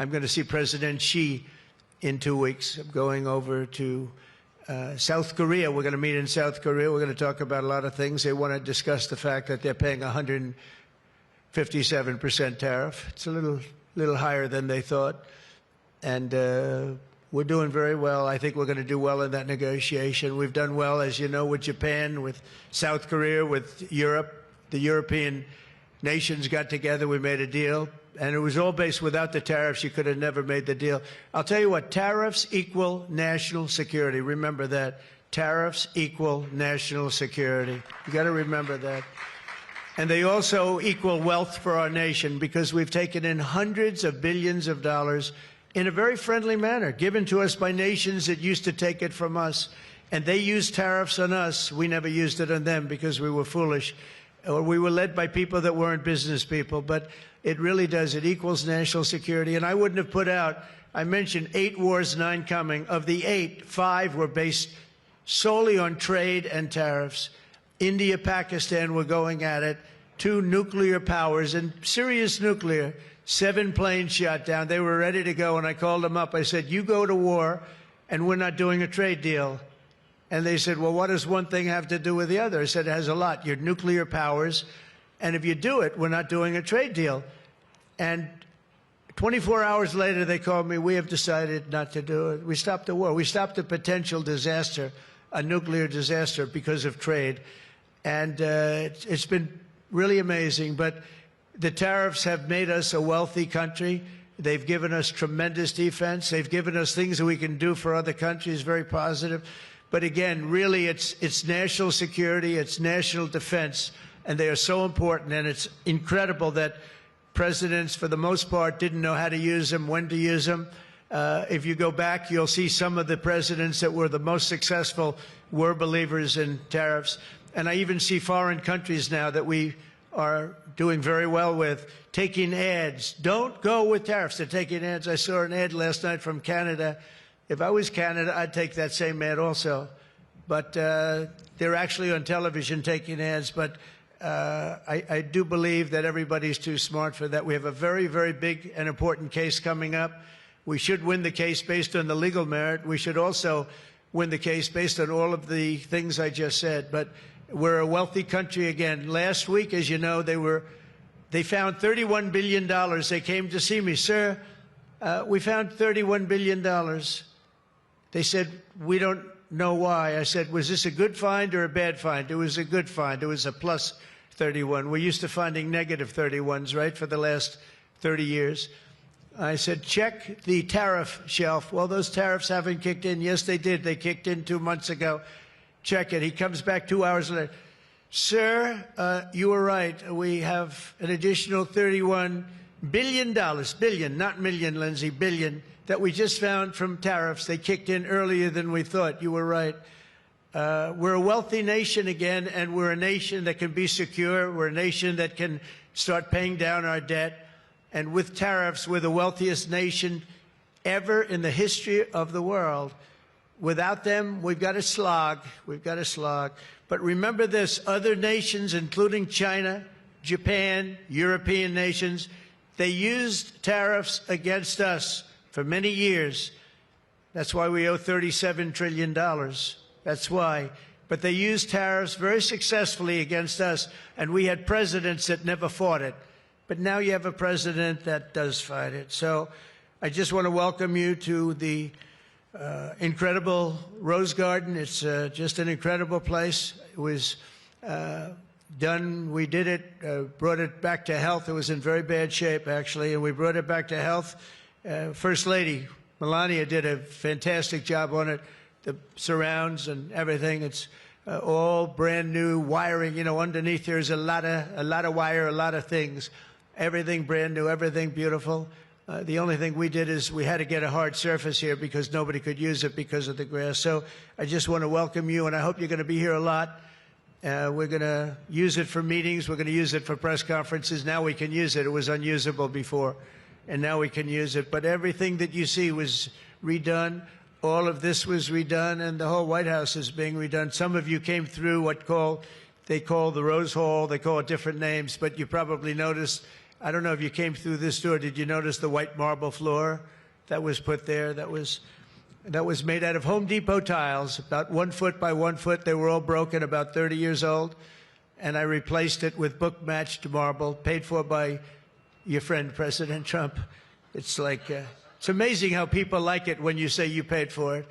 I'm going to see President Xi in 2 weeks. I'm going over to South Korea. We're going to meet in South Korea. We're going to talk about a lot of things. They want to discuss the fact that they're paying 157% tariff. It's a little higher than they thought. And we're doing very well. I think we're going to do well in that negotiation. We've done well, as you know, with Japan, with South Korea, with Europe. The European nations got together. We made a deal. And it was all based without the tariffs. You could have never made the deal. I'll tell you what, tariffs equal national security. Remember that. Tariffs equal national security. You got to remember that. And they also equal wealth for our nation because we've taken in hundreds of billions of dollars in a very friendly manner, given to us by nations that used to take it from us. And they used tariffs on us. We never used it on them because we were foolish. Or we were led by people that weren't business people. But it really does. It equals national security. And I wouldn't have put out, I mentioned 8 wars, 9 coming. Of the 8, 5 were based solely on trade and tariffs. India, Pakistan were going at it. 2 nuclear powers, and serious nuclear. 7 planes shot down. They were ready to go, and I called them up. I said, you go to war, and we're not doing a trade deal. And they said, well, what does one thing have to do with the other? I said, it has a lot. You're nuclear powers. And if you do it, we're not doing a trade deal. And 24 hours later, they called me, we have decided not to do it. We stopped the war. We stopped a potential disaster, a nuclear disaster, because of trade. And it's been really amazing. But the tariffs have made us a wealthy country. They've given us tremendous defense. They've given us things that we can do for other countries, very positive. But again, really, it's national security, it's national defense. And they are so important, and it's incredible that presidents, for the most part, didn't know how to use them, when to use them. If you go back, you'll see some of the presidents that were the most successful were believers in tariffs. And I even see foreign countries now that we are doing very well with taking ads. Don't go with tariffs. They're taking ads. I saw an ad last night from Canada. If I was Canada, I'd take that same ad also. But they're actually on television taking ads. But I do believe that everybody's too smart for that. We have a very, very big and important case coming up. We should win the case based on the legal merit. We should also win the case based on all of the things I just said. But we're a wealthy country again. Last week, as you know, they found $31 billion. They came to see me. Sir, we found $31 billion. They said, we don't know why. I said, was this a good find or a bad find? It was a good find. It was a plus 31. We're used to finding negative 31s, right, for the last 30 years. I said, check the tariff shelf. Well, those tariffs haven't kicked in. Yes, they did. They kicked in 2 months ago. Check it. He comes back 2 hours later. Sir, you were right. We have an additional $31 billion, billion, not million, Lindsay, billion, that we just found from tariffs. They kicked in earlier than we thought. You were right. We're a wealthy nation again, and we're a nation that can be secure. We're a nation that can start paying down our debt. And with tariffs, we're the wealthiest nation ever in the history of the world. Without them, we've got to slog. We've got to slog. But remember this, other nations, including China, Japan, European nations, they used tariffs against us for many years. That's why we owe $37 trillion. That's why. But they used tariffs very successfully against us, and we had presidents that never fought it. But now you have a president that does fight it. So I just want to welcome you to the incredible Rose Garden. It's just an incredible place. It was done. We did it, brought it back to health. It was in very bad shape, actually, and we brought it back to health. First Lady Melania did a fantastic job on it. The surrounds and everything. It's all brand new wiring. You know, underneath there's a lot of wire, a lot of things. Everything brand new, everything beautiful. The only thing we did is we had to get a hard surface here because nobody could use it because of the grass. So I just want to welcome you, and I hope you're going to be here a lot. We're going to use it for meetings. We're going to use it for press conferences. Now we can use it. It was unusable before, and now we can use it. But everything that you see was redone. All of this was redone, and the whole White House is being redone. Some of you came through what they call the Rose Hall. They call it different names, but you probably noticed I don't know if you came through this door. Did you notice the white marble floor that was put there? That was made out of Home Depot tiles, about 1 foot by 1 foot. They were all broken, about 30 years old. And I replaced it with book-matched marble, paid for by your friend, President Trump. It's like, it's amazing how people like it when you say you paid for it.